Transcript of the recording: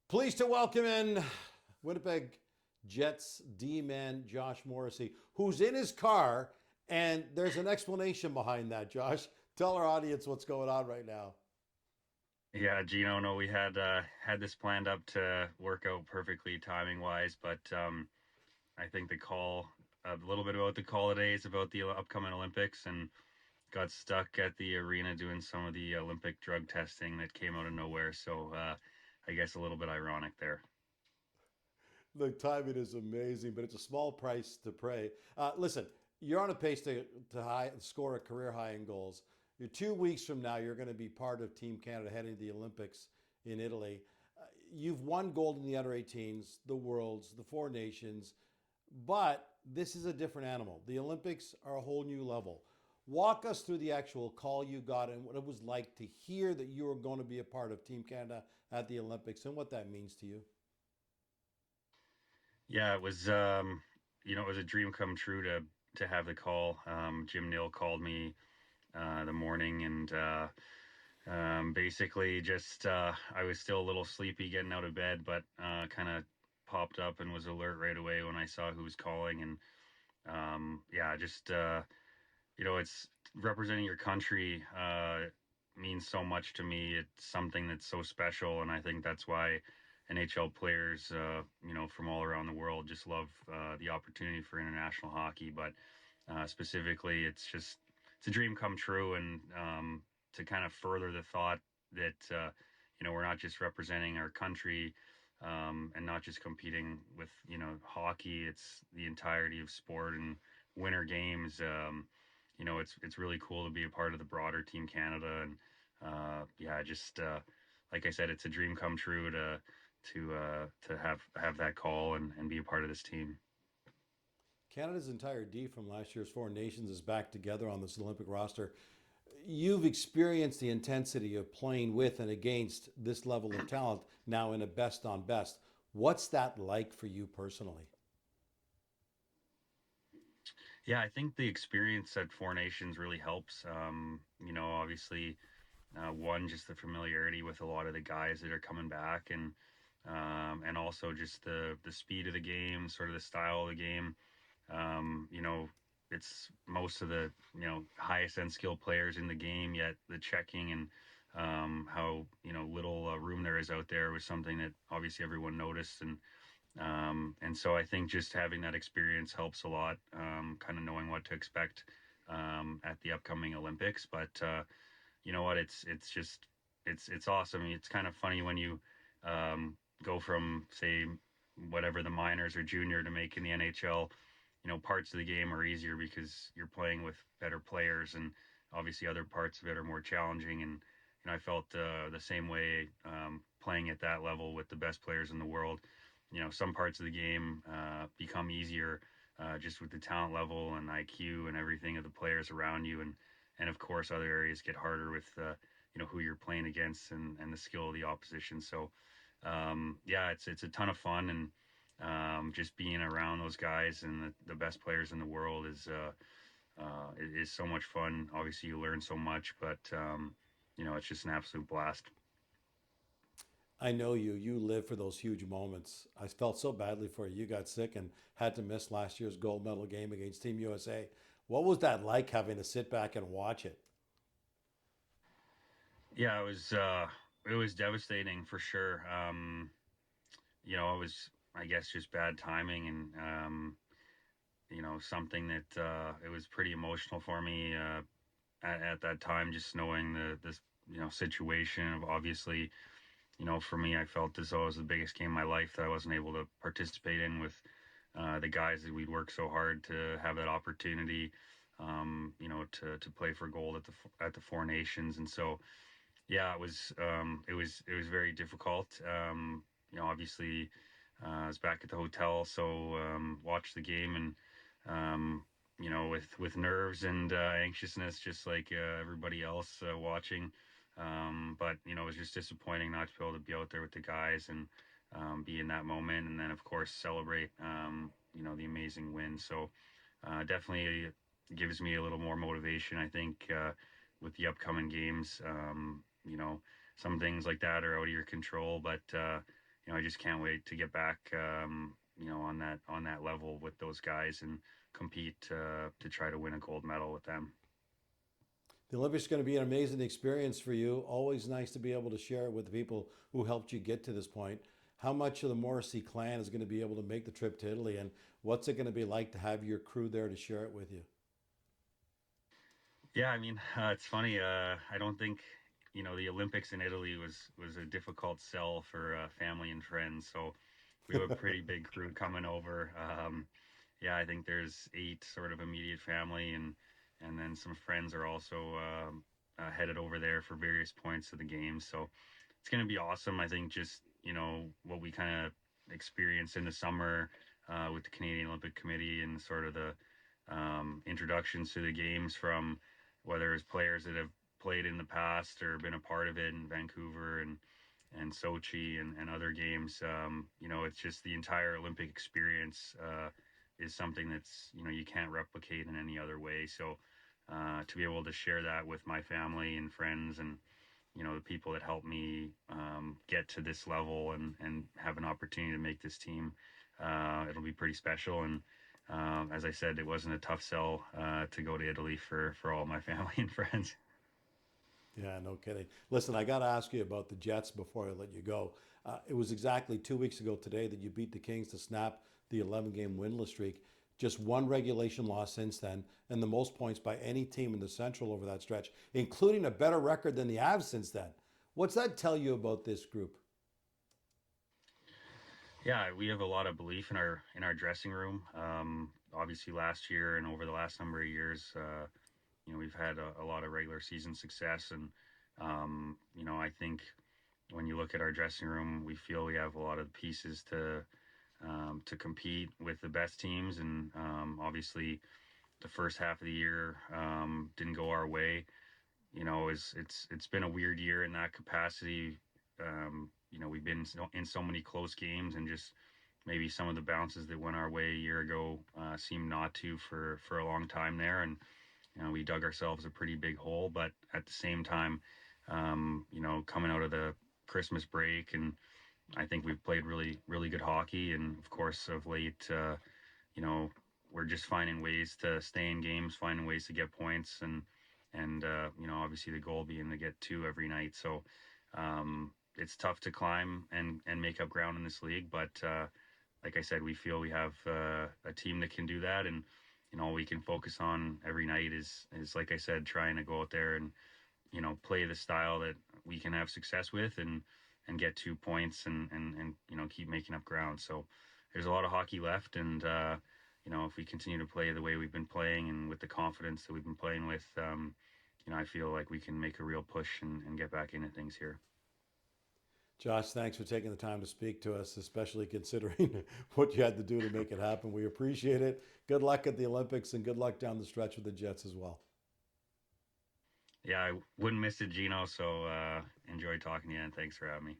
Pleased to welcome in Winnipeg Jets D-man Josh Morrissey, who's in his car, and there's an explanation behind that. Josh, tell our audience what's going on right now. Yeah, Gino, no, we had this planned up to work out perfectly timing wise, but I think a little bit about the call today is about the upcoming Olympics and got stuck at the arena doing some of the Olympic drug testing that came out of nowhere. So I guess a little bit ironic there. The timing is amazing, but it's a small price to pay. Listen, you're on a pace to score a career high in goals. You're 2 weeks from now, you're going to be part of Team Canada heading to the Olympics in Italy. You've won gold in the under 18s, the Worlds, the Four Nations, but this is a different animal. The Olympics are a whole new level. Walk us through the actual call you got and what it was like to hear that you were going to be a part of Team Canada at the Olympics and what that means to you. Yeah, it was a dream come true to have the call. Jim Neal called me the morning and basically just I was still a little sleepy getting out of bed, but kind of popped up and was alert right away when I saw who was calling. And yeah, just it's representing your country means so much to me. It's something that's so special, and I think that's why NHL players, from all around the world, just love the opportunity for international hockey. But specifically, it's a dream come true, and to kind of further the thought that we're not just representing our country and not just competing with hockey. It's the entirety of sport and winter games. It's really cool to be a part of the broader Team Canada, and yeah, just like I said, it's a dream come true to have that call and be a part of this team. Canada's entire D from last year's Four Nations is back together on this Olympic roster. You've experienced the intensity of playing with and against this level of talent now in a best on best. What's that like for you personally? Yeah, I think the experience at Four Nations really helps. Obviously, one, just the familiarity with a lot of the guys that are coming back, and also just the speed of the game, sort of the style of the game. Um, you know, it's most of the highest end skill players in the game, yet the checking and how little room there is out there was something that obviously everyone noticed, and so I think just having that experience helps a lot, kind of knowing what to expect at the upcoming Olympics. But you know what? It's awesome. It's kind of funny when you go from, say, whatever the minors or junior to making the NHL. Parts of the game are easier because you're playing with better players, and obviously other parts of it are more challenging. And I felt the same way playing at that level with the best players in the world. Some parts of the game become easier just with the talent level and IQ and everything of the players around you, and of course other areas get harder with who you're playing against and the skill of the opposition. So yeah, it's a ton of fun, and just being around those guys and the best players in the world is so much fun. Obviously, you learn so much, but it's just an absolute blast. I know you. You live for those huge moments. I felt so badly for you. You got sick and had to miss last year's gold medal game against Team USA. What was that like having to sit back and watch it? Yeah, it was devastating for sure. It was, I guess, just bad timing, and something that it was pretty emotional for me at that time, just knowing this situation of, obviously, for me, I felt as though it was the biggest game of my life that I wasn't able to participate in with the guys that we'd worked so hard to have that opportunity, to play for gold at the Four Nations. And so yeah, it was very difficult. Obviously, I was back at the hotel, so watched the game, and with nerves and anxiousness, just like everybody else watching. But it was just disappointing not to be able to be out there with the guys and be in that moment, and then of course celebrate the amazing win. So definitely gives me a little more motivation, I think, with the upcoming games. Some things like that are out of your control, but I just can't wait to get back, on that level with those guys and compete to try to win a gold medal with them. The Olympics are going to be an amazing experience for you. Always nice to be able to share it with the people who helped you get to this point. How much of the Morrissey clan is going to be able to make the trip to Italy, and what's it going to be like to have your crew there to share it with you? Yeah, I mean, it's funny. I don't think the Olympics in Italy was a difficult sell for family and friends. So we have a pretty big crew coming over. Yeah, I think there's 8 sort of immediate family, and then some friends are also headed over there for various points of the game. So it's going to be awesome. I think just what we kind of experienced in the summer with the Canadian Olympic Committee and sort of the introductions to the games from whether it's players that have played in the past or been a part of it in Vancouver and Sochi and other games. It's just the entire Olympic experience is something that's you can't replicate in any other way. So to be able to share that with my family and friends and the people that helped me get to this level and have an opportunity to make this team, it'll be pretty special. And as I said, it wasn't a tough sell to go to Italy for all my family and friends. Yeah, no kidding. Listen, I got to ask you about the Jets before I let you go. It was exactly 2 weeks ago today that you beat the Kings to snap the 11-game winless streak. Just one regulation loss since then, and the most points by any team in the Central over that stretch, including a better record than the Avs since then. What's that tell you about this group? Yeah, we have a lot of belief in our dressing room. Obviously, last year and over the last number of years, we've had a lot of regular season success, and I think when you look at our dressing room, we feel we have a lot of pieces to compete with the best teams. And obviously, the first half of the year didn't go our way. It's been a weird year in that capacity. We've been in so many close games, and just maybe some of the bounces that went our way a year ago seemed not to for a long time there. And we dug ourselves a pretty big hole. But at the same time, coming out of the Christmas break, and I think we've played really, really good hockey. And of course, of late, you know, we're just finding ways to stay in games, finding ways to get points, and obviously the goal being to get 2 every night. So it's tough to climb and make up ground in this league, but like I said, we feel we have a team that can do that, and all we can focus on every night is like I said, trying to go out there and play the style that we can have success with, and get 2 points, and keep making up ground. So there's a lot of hockey left, and if we continue to play the way we've been playing and with the confidence that we've been playing with, I feel like we can make a real push and get back into things here. Josh, thanks for taking the time to speak to us, especially considering what you had to do to make it happen. We appreciate it. Good luck at the Olympics, and good luck down the stretch with the Jets as well. Yeah, I wouldn't miss it, Gino. So enjoy talking to you, and thanks for having me.